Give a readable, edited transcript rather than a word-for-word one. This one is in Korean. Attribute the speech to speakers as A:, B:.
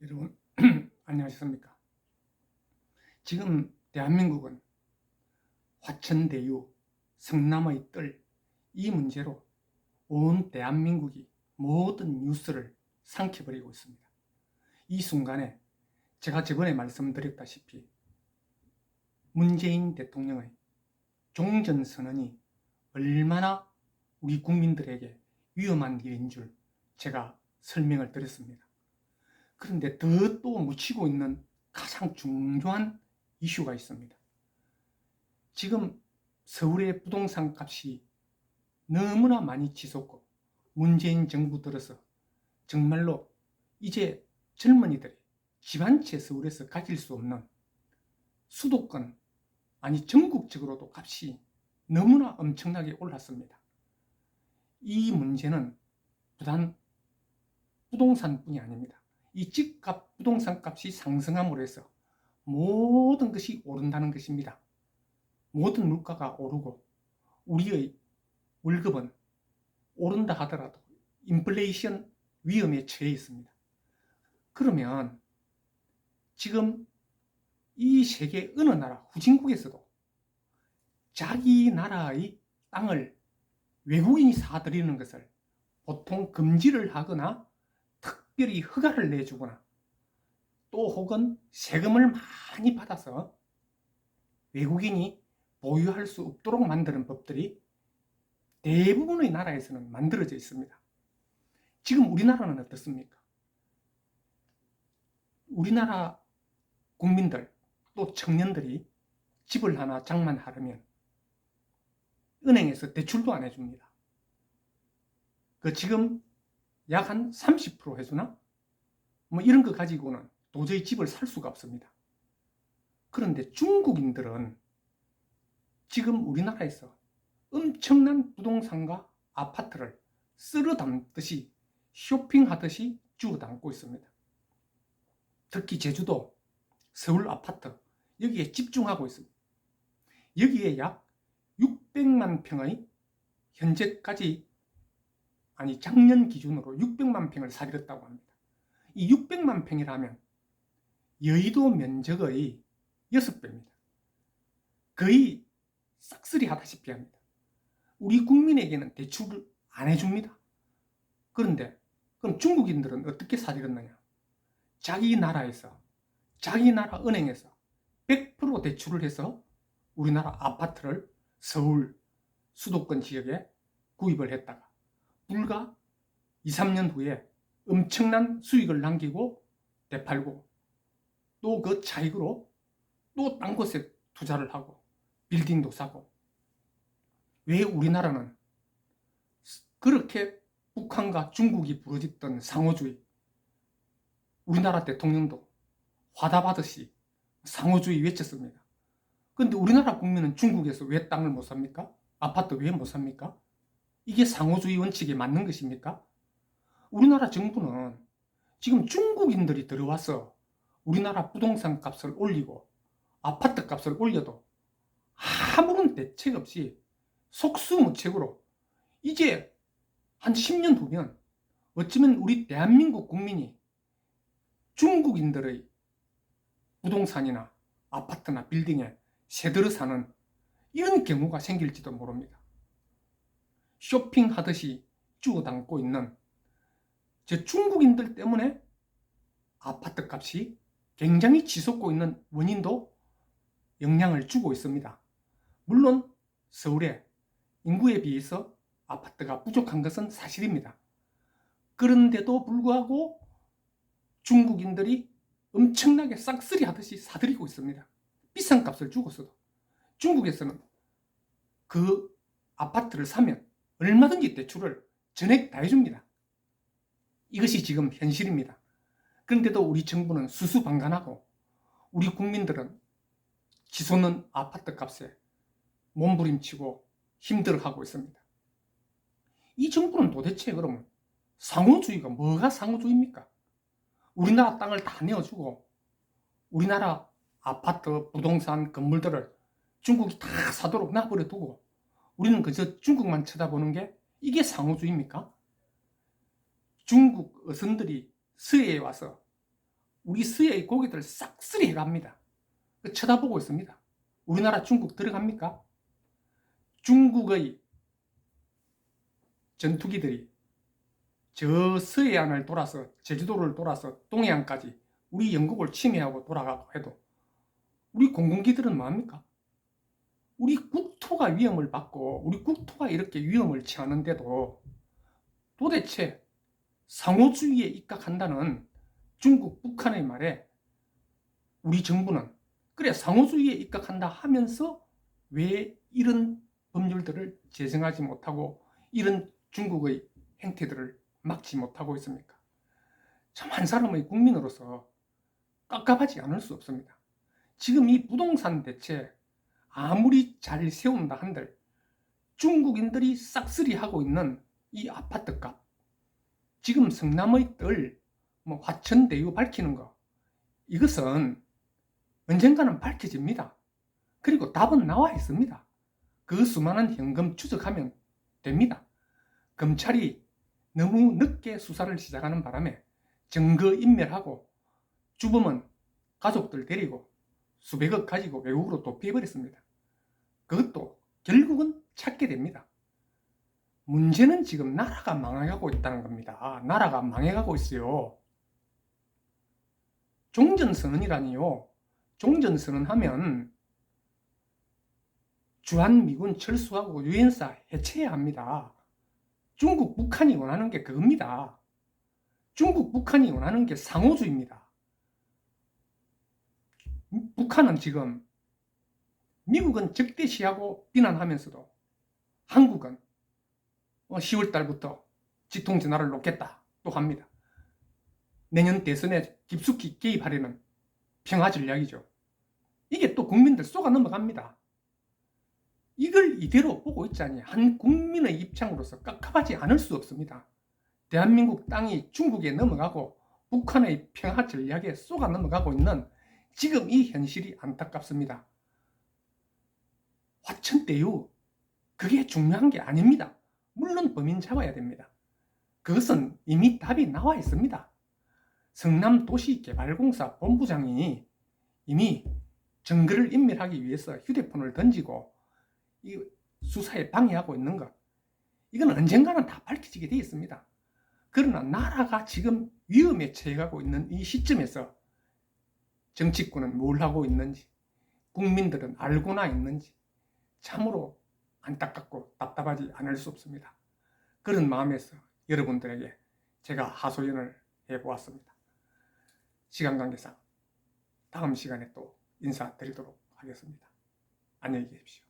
A: 여러분 안녕하십니까? 지금 대한민국은 화천대유, 성남의 뜰, 이 문제로 온 대한민국이 모든 뉴스를 삼켜버리고 있습니다. 이 순간에 제가 저번에 말씀드렸다시피 문재인 대통령의 종전선언이 얼마나 우리 국민들에게 위험한 일인 줄 제가 설명을 드렸습니다. 그런데 더 또 묻히고 있는 가장 중요한 이슈가 있습니다. 지금 서울의 부동산 값이 너무나 많이 치솟고 문재인 정부 들어서 정말로 이제 젊은이들이 집 한 채 서울에서 가질 수 없는 수도권, 아니 전국적으로도 값이 너무나 엄청나게 올랐습니다. 이 문제는 부단 부동산뿐이 아닙니다. 이 집값, 부동산 값이 상승함으로 해서 모든 것이 오른다는 것입니다. 모든 물가가 오르고 우리의 월급은 오른다 하더라도 인플레이션 위험에 처해 있습니다. 그러면 지금 이 세계 어느 나라, 후진국에서도 자기 나라의 땅을 외국인이 사들이는 것을 보통 금지를 하거나 특별히 허가를 내주거나 또 혹은 세금을 많이 받아서 외국인이 보유할 수 없도록 만드는 법들이 대부분의 나라에서는 만들어져 있습니다. 지금 우리나라는 어떻습니까? 우리나라 국민들 또 청년들이 집을 하나 장만하려면 은행에서 대출도 안 해줍니다. 그 지금 약 한 30% 해주나? 뭐 이런 거 가지고는 도저히 집을 살 수가 없습니다. 그런데 중국인들은 지금 우리나라에서 엄청난 부동산과 아파트를 쓸어 담듯이 쇼핑하듯이 주워 담고 있습니다. 특히 제주도, 서울 아파트 여기에 집중하고 있습니다. 여기에 약 600만 평의 현재까지 아니 작년 기준으로 600만 평을 사들였다고 합니다. 이 600만 평이라면 여의도 면적의 6배입니다. 거의 싹쓸이 하다시피 합니다. 우리 국민에게는 대출을 안 해줍니다. 그런데 그럼 중국인들은 어떻게 사들였느냐? 자기 나라에서, 자기 나라 은행에서 100% 대출을 해서 우리나라 아파트를 서울 수도권 지역에 구입을 했다가 불과 2, 3년 후에 엄청난 수익을 남기고 되팔고 또 그 차익으로 또 딴 곳에 투자를 하고 빌딩도 사고. 왜 우리나라는 그렇게 북한과 중국이 부러졌던 상호주의, 우리나라 대통령도 화답하듯이 상호주의 외쳤습니다. 그런데 우리나라 국민은 중국에서 왜 땅을 못 삽니까? 아파트 왜 못 삽니까? 이게 상호주의 원칙에 맞는 것입니까? 우리나라 정부는 지금 중국인들이 들어와서 우리나라 부동산 값을 올리고 아파트 값을 올려도 아무런 대책 없이 속수무책으로 이제 한 10년 후면 어쩌면 우리 대한민국 국민이 중국인들의 부동산이나 아파트나 빌딩에 새들어 사는 이런 경우가 생길지도 모릅니다. 쇼핑하듯이 주워 담고 있는 저 중국인들 때문에 아파트 값이 굉장히 치솟고 있는 원인도 영향을 주고 있습니다. 물론 서울에 인구에 비해서 아파트가 부족한 것은 사실입니다. 그런데도 불구하고 중국인들이 엄청나게 싹쓸이 하듯이 사들이고 있습니다. 비싼 값을 주고서도. 중국에서는 그 아파트를 사면 얼마든지 대출을 전액 다 해줍니다. 이것이 지금 현실입니다. 그런데도 우리 정부는 수수방관하고 우리 국민들은 치솟는 아파트 값에 몸부림치고 힘들어하고 있습니다. 이 정부는 도대체 그러면 상호주의가 뭐가 상호주의입니까? 우리나라 땅을 다 내어주고 우리나라 아파트, 부동산, 건물들을 중국이 다 사도록 놔버려 두고 우리는 그저 중국만 쳐다보는 게 이게 상호주의입니까? 중국 어선들이 서해에 와서 우리 수혜의 고기들 싹쓸이 해갑니다. 쳐다보고 있습니다. 우리나라 중국 들어갑니까? 중국의 전투기들이 저 서해안을 돌아서 제주도를 돌아서 동해안까지 우리 영국을 침해하고 돌아가고 해도 우리 공군기들은 뭐합니까? 우리 국토가 위험을 받고 우리 국토가 이렇게 위험을 처하는데도 도대체 상호주의에 입각한다는 중국, 북한의 말에 우리 정부는 그래 상호주의에 입각한다 하면서 왜 이런 법률들을 제정하지 못하고 이런 중국의 행태들을 막지 못하고 있습니까? 참 한 사람의 국민으로서 깝깝하지 않을 수 없습니다. 지금 이 부동산 대책 아무리 잘 세운다 한들 중국인들이 싹쓸이 하고 있는 이 아파트값, 지금 성남의 뜰, 화천대유 밝히는 거, 이것은 언젠가는 밝혀집니다. 그리고 답은 나와 있습니다. 그 수많은 현금 추적하면 됩니다. 검찰이 너무 늦게 수사를 시작하는 바람에 증거인멸하고 주범은 가족들 데리고 수백억 가지고 외국으로 도피해버렸습니다. 그것도 결국은 찾게 됩니다. 문제는 지금 나라가 망해가고 있다는 겁니다. 나라가 망해가고 있어요. 종전선언이라니요. 종전선언 하면 주한미군 철수하고 유엔사 해체해야 합니다. 중국, 북한이 원하는 게 그겁니다. 중국, 북한이 원하는 게 상호주의입니다. 북한은 지금 미국은 적대시하고 비난하면서도 한국은 10월 달부터 직통전화를 놓겠다 또 합니다. 내년 대선에 깊숙이 개입하려는 평화 전략이죠. 이게 또 국민들 쏘가 넘어갑니다. 이걸 이대로 보고 있자니 한 국민의 입장으로서 깝깝하지 않을 수 없습니다. 대한민국 땅이 중국에 넘어가고 북한의 평화 전략에 쏘가 넘어가고 있는 지금 이 현실이 안타깝습니다. 화천대유, 그게 중요한 게 아닙니다. 물론 범인 잡아야 됩니다. 그것은 이미 답이 나와 있습니다. 성남도시개발공사 본부장이 이미 증거를 인멸하기 위해서 휴대폰을 던지고 이 수사에 방해하고 있는 것, 이건 언젠가는 다 밝혀지게 되어 있습니다. 그러나 나라가 지금 위험에 처해가고 있는 이 시점에서 정치권은 뭘 하고 있는지, 국민들은 알고나 있는지 참으로 안타깝고 답답하지 않을 수 없습니다. 그런 마음에서 여러분들에게 제가 하소연을 해보았습니다. 시간 관계상 다음 시간에 또 인사드리도록 하겠습니다. 안녕히 계십시오.